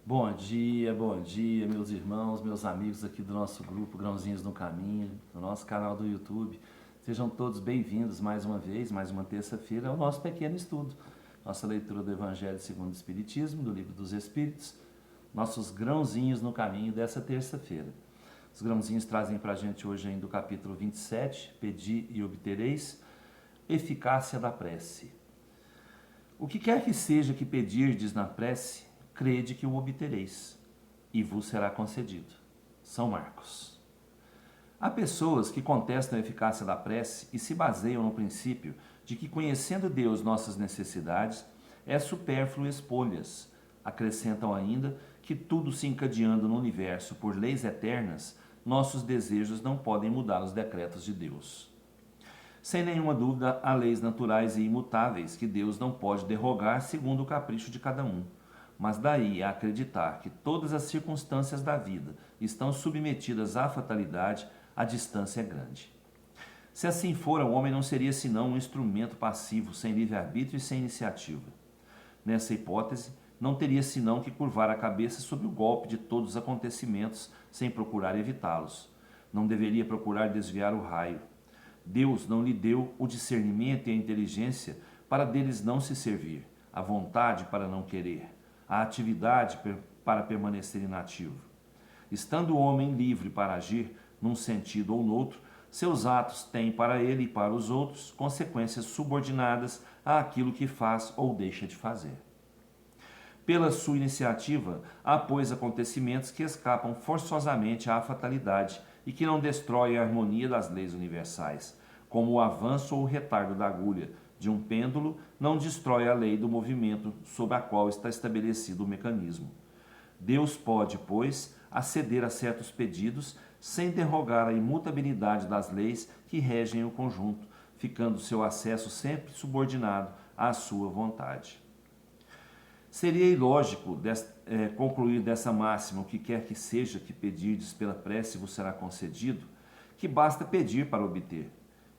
Bom dia, meus irmãos, meus amigos aqui do nosso grupo Grãozinhos no Caminho, do nosso canal do YouTube. Sejam todos bem-vindos mais uma vez, mais uma terça-feira, ao nosso pequeno estudo. Nossa leitura do Evangelho segundo o Espiritismo, do Livro dos Espíritos, nossos grãozinhos no caminho dessa terça-feira. Os grãozinhos trazem para a gente hoje ainda o capítulo 27, Pedi e Obtereis, Eficácia da Prece. O que quer que seja que pedirdes na prece, crede que o obtereis, e vos será concedido. São Marcos. Há pessoas que contestam a eficácia da prece e se baseiam no princípio de que, conhecendo Deus nossas necessidades, é supérfluo expô-las. Acrescentam ainda que, tudo se encadeando no universo por leis eternas, nossos desejos não podem mudar os decretos de Deus. Sem nenhuma dúvida, há leis naturais e imutáveis que Deus não pode derrogar segundo o capricho de cada um. Mas daí a acreditar que todas as circunstâncias da vida estão submetidas à fatalidade, a distância é grande. Se assim fora, o homem não seria senão um instrumento passivo, sem livre-arbítrio e sem iniciativa. Nessa hipótese, não teria senão que curvar a cabeça sob o golpe de todos os acontecimentos, sem procurar evitá-los. Não deveria procurar desviar o raio. Deus não lhe deu o discernimento e a inteligência para deles não se servir, a vontade para não querer, a atividade para permanecer inativo. Estando o homem livre para agir num sentido ou noutro, seus atos têm para ele e para os outros consequências subordinadas àquilo que faz ou deixa de fazer. Pela sua iniciativa, há, pois, acontecimentos que escapam forçosamente à fatalidade e que não destroem a harmonia das leis universais, como o avanço ou o retardo da agulha de um pêndulo não destrói a lei do movimento sob a qual está estabelecido o mecanismo. Deus pode, pois, aceder a certos pedidos sem derrogar a imutabilidade das leis que regem o conjunto, ficando seu acesso sempre subordinado à sua vontade. Seria ilógico concluir dessa máxima: o que quer que seja que pedirdes pela prece vos será concedido, que basta pedir para obter.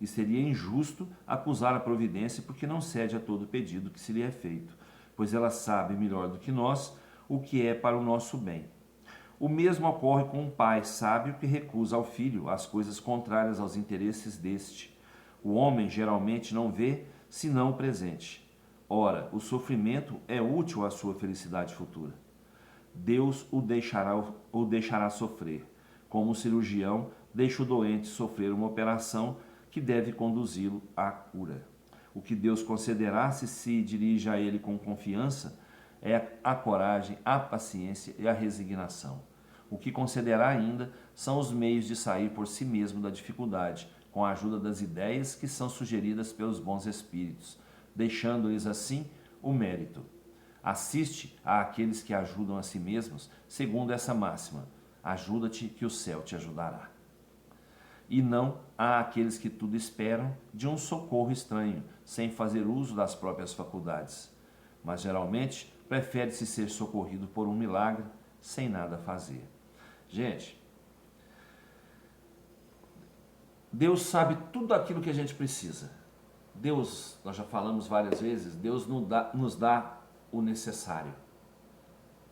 E seria injusto acusar a providência porque não cede a todo pedido que se lhe é feito, pois ela sabe melhor do que nós o que é para o nosso bem. O mesmo ocorre com um pai sábio que recusa ao filho as coisas contrárias aos interesses deste. O homem geralmente não vê senão o presente. Ora, o sofrimento é útil à sua felicidade futura. Deus o deixará sofrer, como o cirurgião deixa o doente sofrer uma operação que deve conduzi-lo à cura. O que Deus concederá se dirige a ele com confiança é a coragem, a paciência e a resignação. O que concederá ainda são os meios de sair por si mesmo da dificuldade, com a ajuda das ideias que são sugeridas pelos bons espíritos, deixando-lhes assim o mérito. Assiste àqueles que ajudam a si mesmos, segundo essa máxima: ajuda-te que o céu te ajudará. E não àqueles que tudo esperam de um socorro estranho, sem fazer uso das próprias faculdades. Mas geralmente prefere-se ser socorrido por um milagre, sem nada fazer. Gente, Deus sabe tudo aquilo que a gente precisa. Deus, nós já falamos várias vezes, Deus nos dá o necessário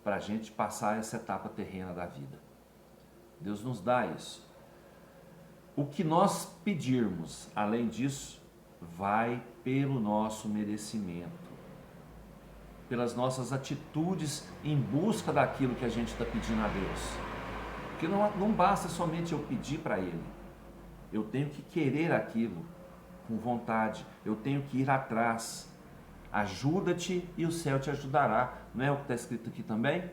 para a gente passar essa etapa terrena da vida. Deus nos dá isso. O que nós pedirmos, além disso, vai pelo nosso merecimento, pelas nossas atitudes em busca daquilo que a gente está pedindo a Deus. Porque não basta somente eu pedir para Ele. Eu tenho que querer aquilo com vontade, eu tenho que ir atrás. Ajuda-te e o céu te ajudará. Não é o que está escrito aqui também?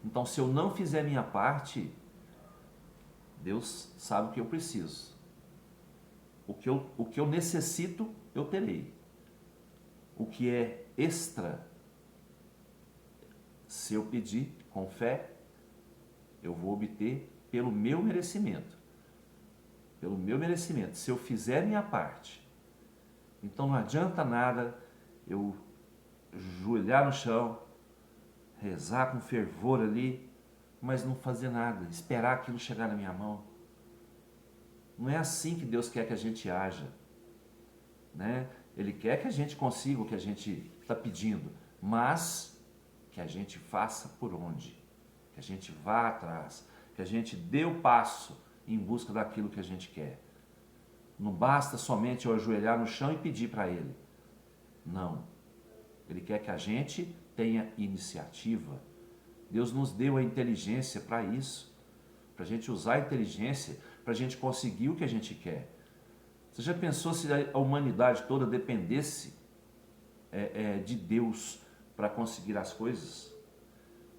Então, se eu não fizer minha parte, Deus sabe o que eu preciso. O que eu necessito, eu terei. O que é extra, se eu pedir com fé, eu vou obter pelo meu merecimento. Pelo meu merecimento. Se eu fizer minha parte. Então não adianta nada eu joelhar no chão, rezar com fervor ali, mas não fazer nada, esperar aquilo chegar na minha mão. Não é assim que Deus quer que a gente haja, né? Ele quer que a gente consiga o que a gente está pedindo, mas que a gente faça por onde, que a gente vá atrás, que a gente dê o passo em busca daquilo que a gente quer. Não basta somente eu ajoelhar no chão e pedir para Ele. Não. Ele quer que a gente tenha iniciativa. Deus nos deu a inteligência para isso, para a gente usar a inteligência, para a gente conseguir o que a gente quer. Você já pensou se a humanidade toda dependesse de Deus para conseguir as coisas?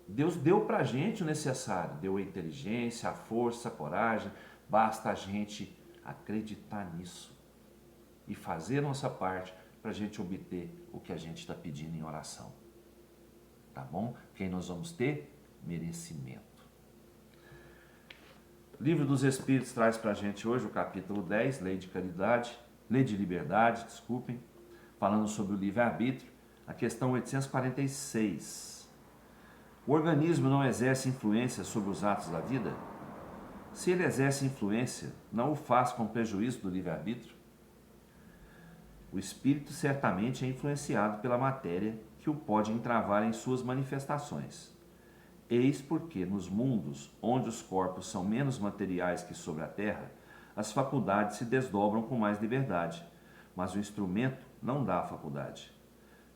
Deus deu para a gente o necessário, deu a inteligência, a força, a coragem, basta a gente acreditar nisso e fazer a nossa parte para a gente obter o que a gente está pedindo em oração. Tá bom? Quem nós vamos ter? Merecimento. O Livro dos Espíritos traz para a gente hoje o capítulo 10, Lei de Liberdade, falando sobre o livre-arbítrio, a questão 846. O organismo não exerce influência sobre os atos da vida? Se ele exerce influência, não o faz com prejuízo do livre-arbítrio? O espírito certamente é influenciado pela matéria que o pode entravar em suas manifestações. Eis porque nos mundos onde os corpos são menos materiais que sobre a terra, as faculdades se desdobram com mais liberdade, mas o instrumento não dá a faculdade.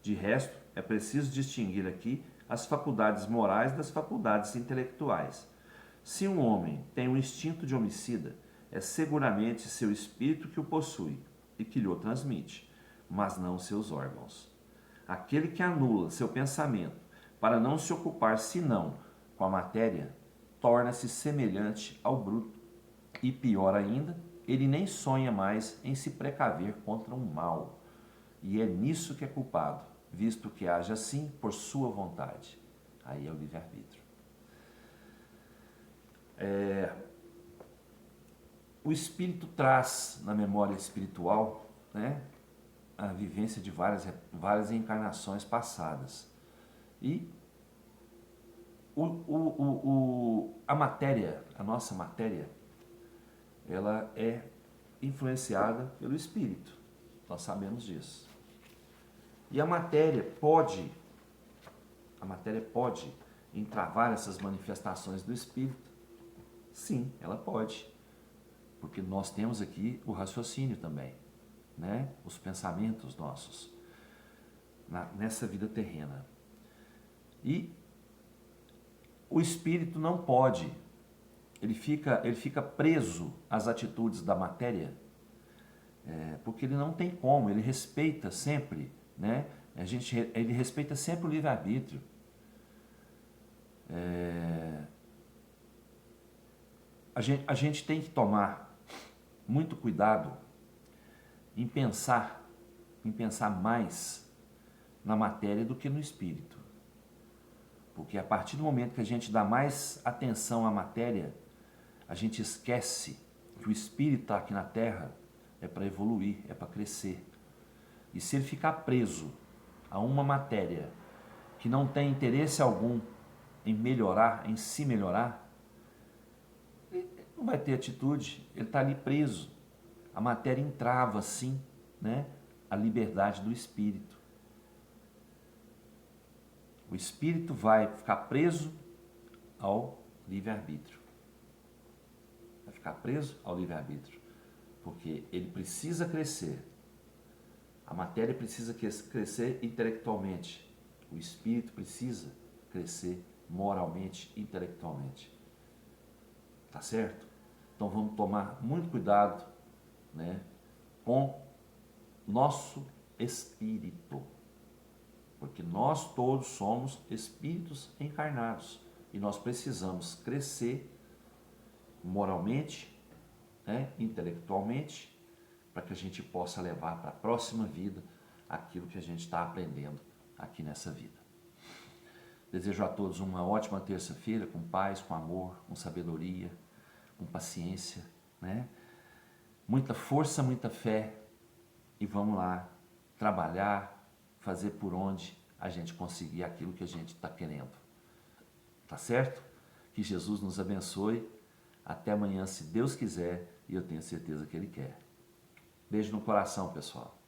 De resto, é preciso distinguir aqui as faculdades morais das faculdades intelectuais. Se um homem tem um instinto de homicida, é seguramente seu espírito que o possui e que lhe o transmite, mas não seus órgãos. Aquele que anula seu pensamento para não se ocupar senão com a matéria, torna-se semelhante ao bruto. E pior ainda, ele nem sonha mais em se precaver contra um mal. E é nisso que é culpado, visto que age assim por sua vontade. Aí é o livre-arbítrio. O espírito traz na memória espiritual, né, a vivência de várias encarnações passadas. E a matéria, a nossa matéria, ela é influenciada pelo espírito. Nós sabemos disso. E a matéria pode entravar essas manifestações do espírito? Sim, ela pode. Porque nós temos aqui o raciocínio também, né? Os pensamentos nossos nessa vida terrena. E o espírito não pode, ele fica preso às atitudes da matéria, porque ele não tem como, ele respeita sempre, né? Ele respeita sempre o livre-arbítrio. A gente tem que tomar muito cuidado em pensar mais na matéria do que no espírito. Porque a partir do momento que a gente dá mais atenção à matéria, a gente esquece que o espírito está aqui na Terra é para evoluir, é para crescer. E se ele ficar preso a uma matéria que não tem interesse algum em melhorar, em se melhorar, ele não vai ter atitude, ele está ali preso. A matéria entrava, sim, né, a liberdade do espírito. O espírito vai ficar preso ao livre-arbítrio. Vai ficar preso ao livre-arbítrio. Porque ele precisa crescer. A matéria precisa crescer intelectualmente. O espírito precisa crescer moralmente, intelectualmente. Tá certo? Então vamos tomar muito cuidado, né, com nosso espírito. Porque nós todos somos espíritos encarnados e nós precisamos crescer moralmente, né, intelectualmente, para que a gente possa levar para a próxima vida aquilo que a gente está aprendendo aqui nessa vida. Desejo a todos uma ótima terça-feira, com paz, com amor, com sabedoria, com paciência, né? Muita força, muita fé e vamos lá trabalhar, fazer por onde a gente conseguir aquilo que a gente está querendo. Tá certo? Que Jesus nos abençoe. Até amanhã, se Deus quiser, e eu tenho certeza que Ele quer. Beijo no coração, pessoal.